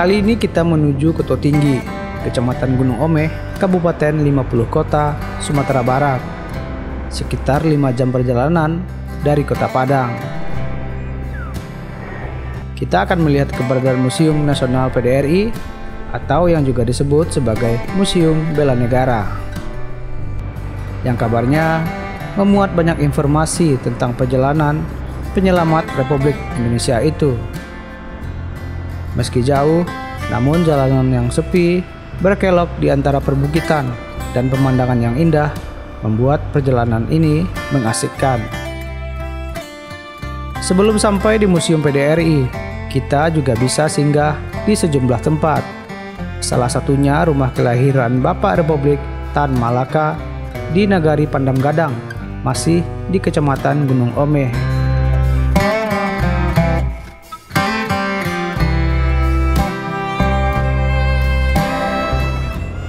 Kali ini kita menuju Koto Tinggi, Kecamatan Gunung Omeh, Kabupaten 50 Kota, Sumatera Barat. Sekitar 5 jam perjalanan dari Kota Padang. Kita akan melihat keberadaan Museum Nasional PDRI atau yang juga disebut sebagai Museum Bela Negara, yang kabarnya memuat banyak informasi tentang perjalanan penyelamat Republik Indonesia itu. Meski jauh, namun jalanan yang sepi, berkelok di antara perbukitan dan pemandangan yang indah membuat perjalanan ini mengasihkan. Sebelum sampai di Museum PDRI, kita juga bisa singgah di sejumlah tempat. Salah satunya rumah kelahiran Bapak Republik Tan Malaka di Nagari Pandam Gadang, masih di Kecamatan Gunung Omeh.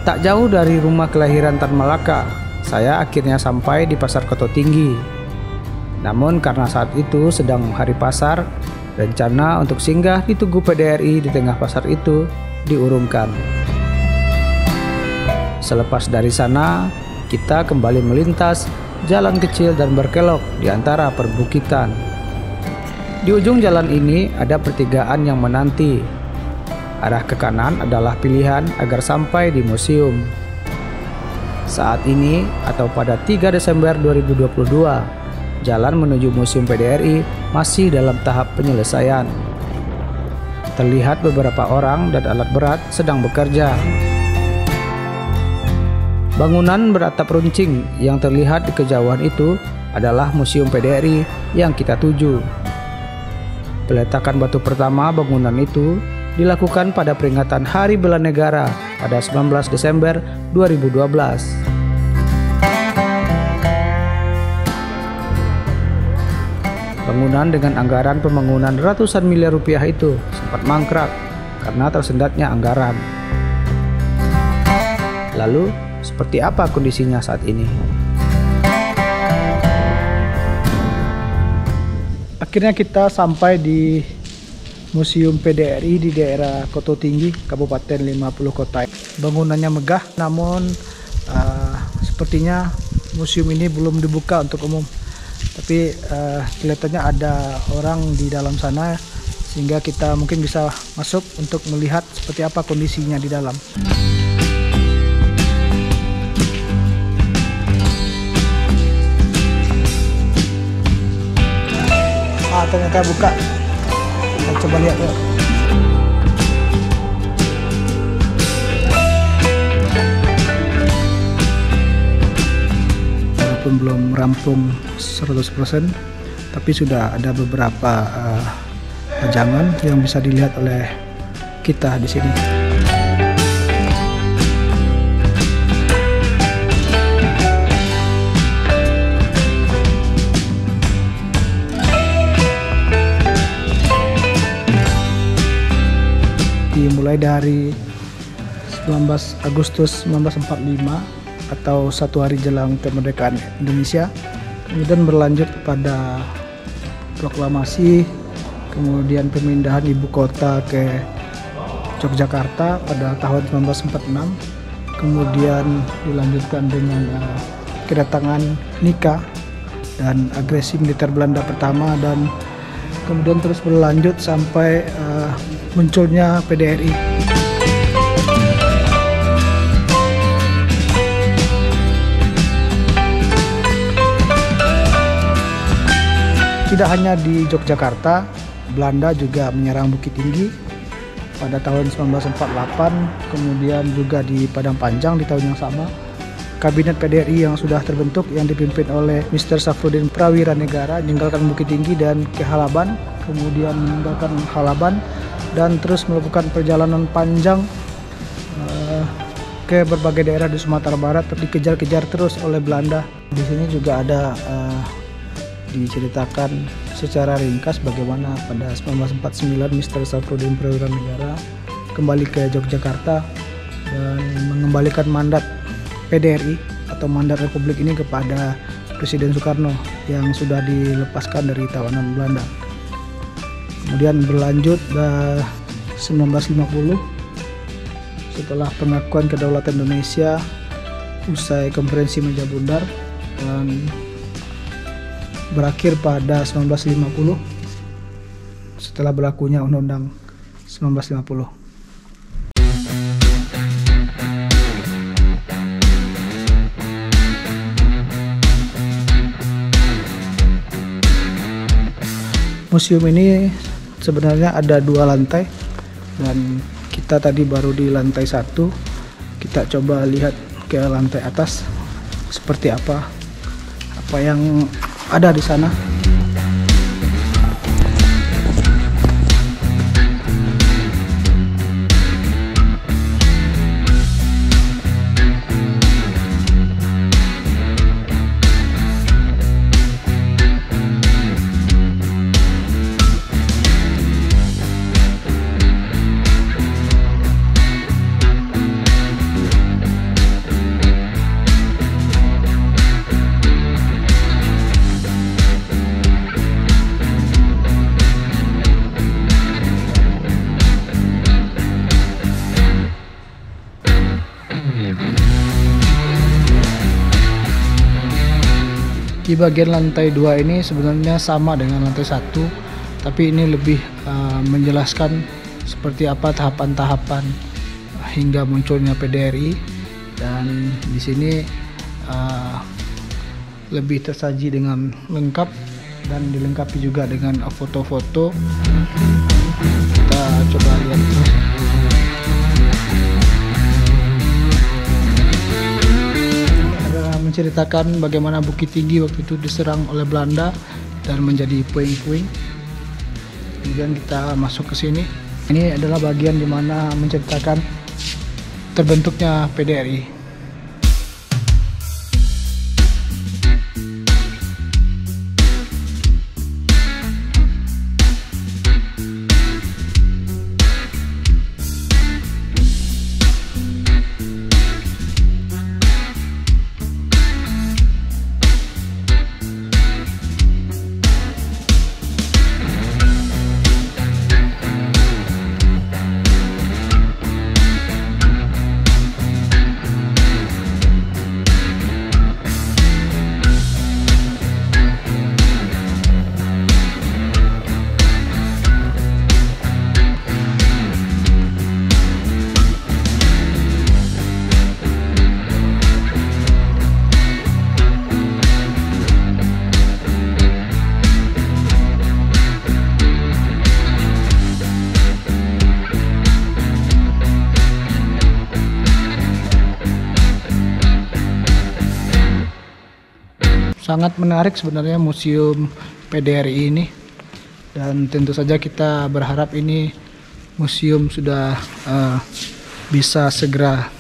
Tak jauh dari rumah kelahiran Tan Malaka, saya akhirnya sampai di Pasar Koto Tinggi. Namun karena saat itu sedang hari pasar, rencana untuk singgah di Tugu PDRI di tengah pasar itu diurungkan. Selepas dari sana, kita kembali melintas jalan kecil dan berkelok di antara perbukitan. Di ujung jalan ini ada pertigaan yang menanti. Arah ke kanan adalah pilihan agar sampai di museum. Saat ini atau pada 3 Desember 2022, jalan menuju Museum PDRI masih dalam tahap penyelesaian. Terlihat beberapa orang dan alat berat sedang bekerja. Bangunan beratap runcing yang terlihat di kejauhan itu adalah Museum PDRI yang kita tuju. Peletakan batu pertama bangunan itu dilakukan pada peringatan Hari Bela Negara pada 19 Desember 2012. Bangunan dengan anggaran pembangunan ratusan miliar rupiah itu sempat mangkrak karena tersendatnya anggaran. Lalu, seperti apa kondisinya saat ini? Akhirnya kita sampai di Museum PDRI di daerah Koto Tinggi, Kabupaten 50 Kota. Bangunannya megah, namun sepertinya museum ini belum dibuka untuk umum. Tapi kelihatannya ada orang di dalam sana, sehingga kita mungkin bisa masuk untuk melihat seperti apa kondisinya di dalam. Ternyata buka. Kita coba lihat yuk. Walaupun belum rampung 100%, tapi sudah ada beberapa pajangan yang bisa dilihat oleh kita di sini. Dimulai dari 19 Agustus 1945 atau 1 hari jelang kemerdekaan Indonesia, kemudian berlanjut pada proklamasi, kemudian pemindahan ibu kota ke Yogyakarta pada tahun 1946, kemudian dilanjutkan dengan kedatangan Nika dan agresi militer Belanda pertama, dan kemudian terus berlanjut sampai munculnya PDRI. Tidak hanya di Yogyakarta, Belanda juga menyerang Bukit Tinggi pada tahun 1948, kemudian juga di Padang Panjang di tahun yang sama. Kabinet PDRI yang sudah terbentuk yang dipimpin oleh Mr. Safrudin Prawira Negara meninggalkan Bukit Tinggi dan ke Halaban, kemudian meninggalkan Halaban dan terus melakukan perjalanan panjang ke berbagai daerah di Sumatera Barat, dikejar-kejar terus oleh Belanda. Di sini juga ada diceritakan secara ringkas bagaimana pada 1949 Mr. Safrudin Prawira Negara kembali ke Yogyakarta dan mengembalikan mandat PDRI atau mandat Republik ini kepada Presiden Soekarno yang sudah dilepaskan dari tawanan Belanda. Kemudian berlanjut 1950 setelah pengakuan kedaulatan Indonesia usai konferensi meja bundar dan berakhir pada 1950 setelah berlakunya Undang-Undang 1950. Museum ini sebenarnya ada 2 lantai dan kita tadi baru di lantai 1. Kita coba lihat ke lantai atas seperti apa yang ada di sana. Di bagian lantai 2 ini sebenarnya sama dengan lantai 1, tapi ini lebih menjelaskan seperti apa tahapan-tahapan hingga munculnya PDRI, dan di sini lebih tersaji dengan lengkap dan dilengkapi juga dengan foto-foto. Kita coba lihat terus. Menceritakan bagaimana Bukit Tinggi waktu itu diserang oleh Belanda dan menjadi puing-puing. Kemudian kita masuk ke sini. Ini adalah bagian di mana menceritakan terbentuknya PDRI. Sangat menarik sebenarnya museum PDRI ini, dan tentu saja kita berharap ini museum sudah bisa segera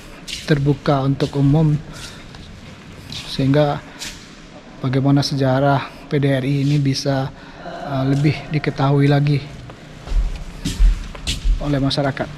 terbuka untuk umum, sehingga bagaimana sejarah PDRI ini bisa lebih diketahui lagi oleh masyarakat.